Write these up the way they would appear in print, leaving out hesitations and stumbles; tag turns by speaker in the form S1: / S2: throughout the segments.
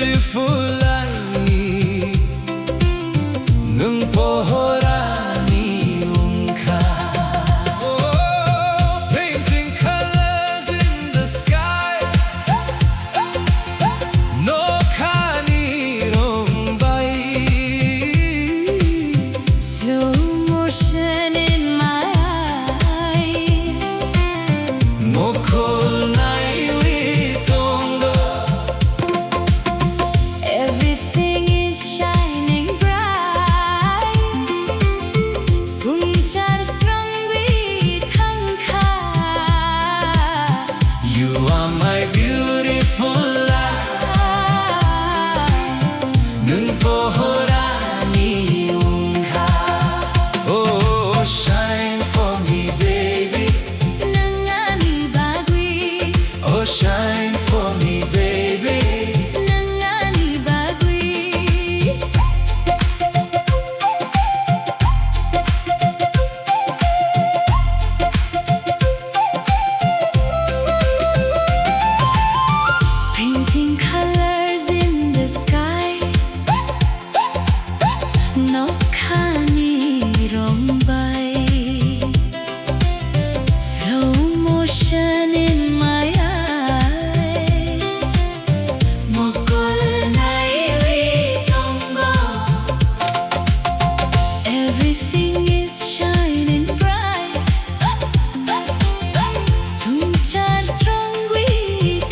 S1: beautiful light ng pohorani wngkha. Painting colors in the sky, no kani rombay.
S2: Slow motion in my eyes,
S1: Mokol nai witongo.
S2: everything is shining bright. Sunchar strangwi thangkha.
S1: You are my beautiful light ng pohorani wngkha. Oh, shine for me, baby.
S2: Nangani bagwi,
S1: Oh, shine for me, baby.
S2: nangani bagwi. Painting colors in the sky, no kani rombay. Slow motion in my eyes, mokol nai witongo. Everything is shining bright. Sunchar strangwi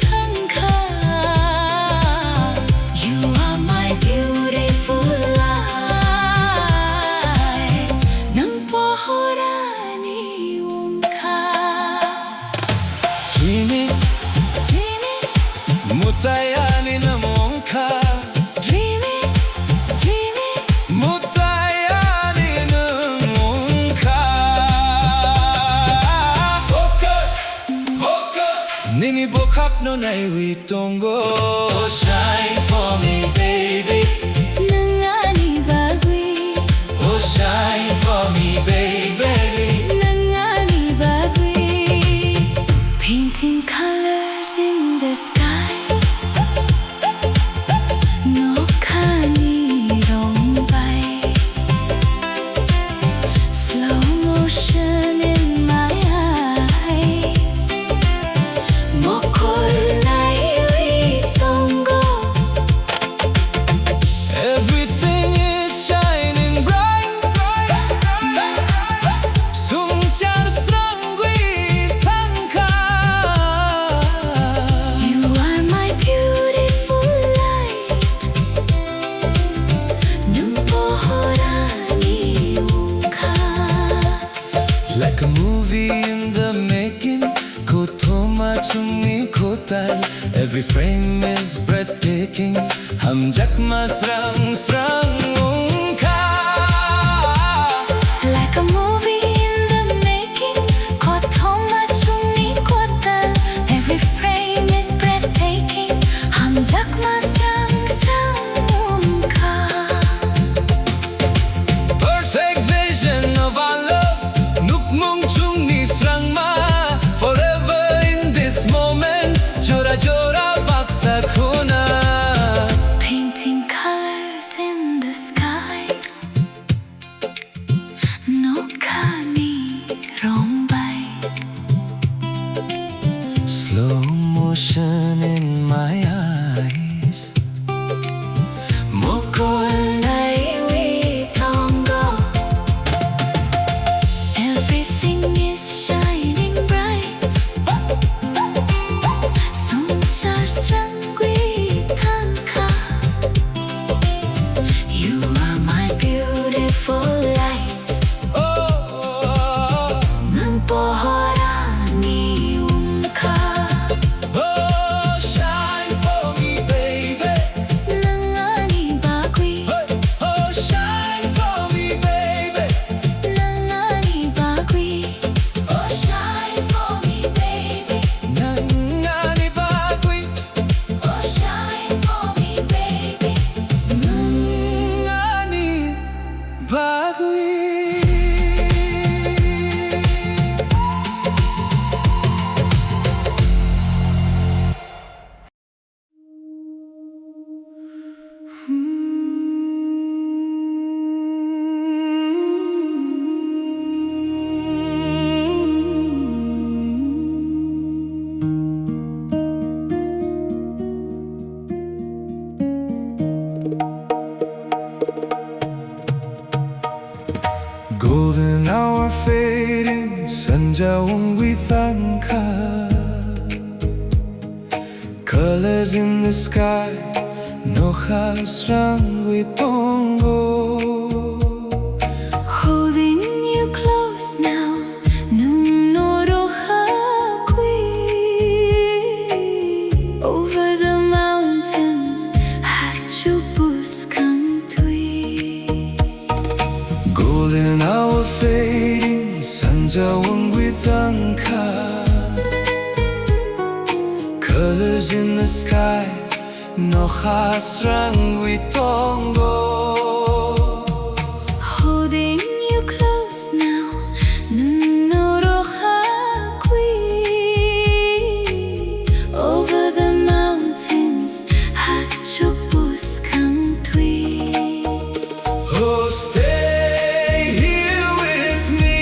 S2: thangkha. You are my beautiful light ng pohorani wngkha.
S1: Dreamy,
S2: Dreamy,
S1: Mwtaini Nukmung.
S2: dreamy, dreamy.
S1: Mwtaini Nukmung. Focus, focus. Nini bokak no nai witongo. Shine for me, baby.
S2: Nangani bagwi,
S1: Oh, shine for me, baby.
S2: nangani bagwi. Painting colors in the sky, no kani rombay. Slow motion in my eyes, mokol nai witongo.
S1: Everything is shining bright. Sumchar strangwi thangkha.
S2: You are my beautiful light ng pohorani wngkha.
S1: Like a movie in the making, kotoma chungni kotal. Every frame is breathtaking. Hamjak masrang srang wngkha.
S2: Like a movie in the making, kothoma chungni kotal. Every frame is breathtaking. Hamjak masrang srang wngkha.
S1: Perfect vision of our love. Nukmung chungni srang ma. Forever in this moment. Jora jora baksak hona.
S2: Painting colors in the sky, no kani rombay.
S1: Slow motion in my eyes.
S2: Mokol nai witongo. Everything is shining bright. Sunchar strangwi thangkha. You are my beautiful light
S1: Oh,
S2: ng pohorani wngkha.
S1: oh, shine for me, baby.
S2: Nangani bagwi,
S1: Oh, shine for me, baby.
S2: nangani bagwi. Oh, shine for me, baby.
S1: Nangani bagwi,
S2: Oh, shine for me, baby.
S1: nangani bagwi. 산자원 with wngkha. Colors in the sky, 노하스랑 with 동고.
S2: Holding you close now, over the mountains,
S1: Golden hour fading, 산자원 with wngkha. Colors in the sky, 노하스랑 with 동고.
S2: holding you close now, over the mountains,
S1: Oh, stay here with me.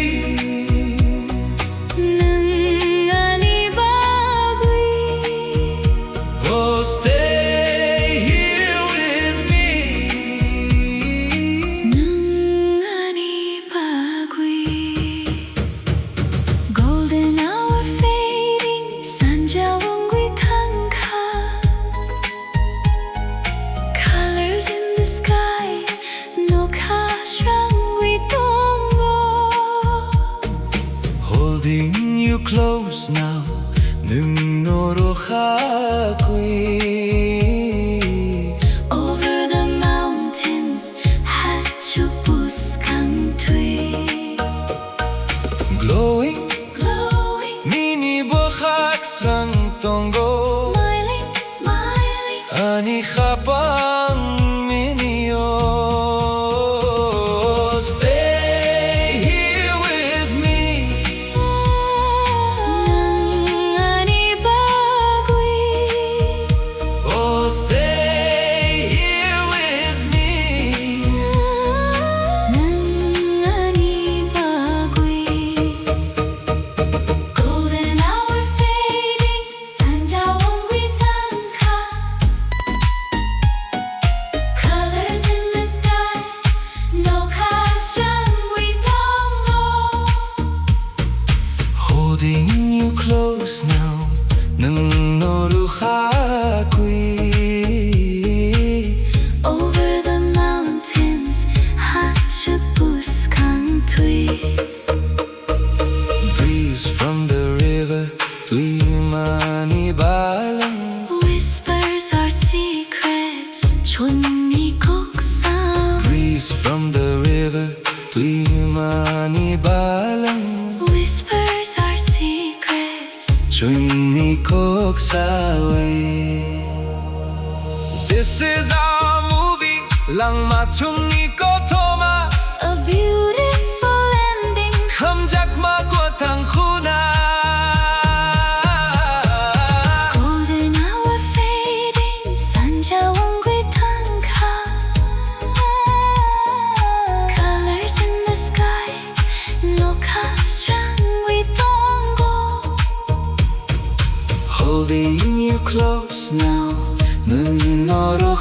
S1: Oh, stay here with me.
S2: Golden hour fading, 산자원 with wngkha. Colors in the sky, with 동고.
S1: Holding you close now,
S2: Over the mountains,
S1: glowing,
S2: glowing,
S1: mini buhaksrang 동고.
S2: smiling, smiling.
S1: Ani habang minyo. Stay here with me. Oh, stay here with me.
S2: Golden hour fading, 산자원 with wngkha. Colors in the sky, with 동고.
S1: Holding you close now,
S2: Over the mountains,
S1: breeze from the river, dreamy balang.
S2: whispers our secrets, dreamy sound.
S1: Breeze from the river, dreamy balang.
S2: Whispers our secrets.
S1: dreamy This is our movie, lang Mwtaini Nukmung.
S2: A beautiful ending.
S1: Hamjak magwatang huna.
S2: Golden hour fading, 산자원 with wngkha. Colors in the sky, with 동고.
S1: Holding you close now, 눈으로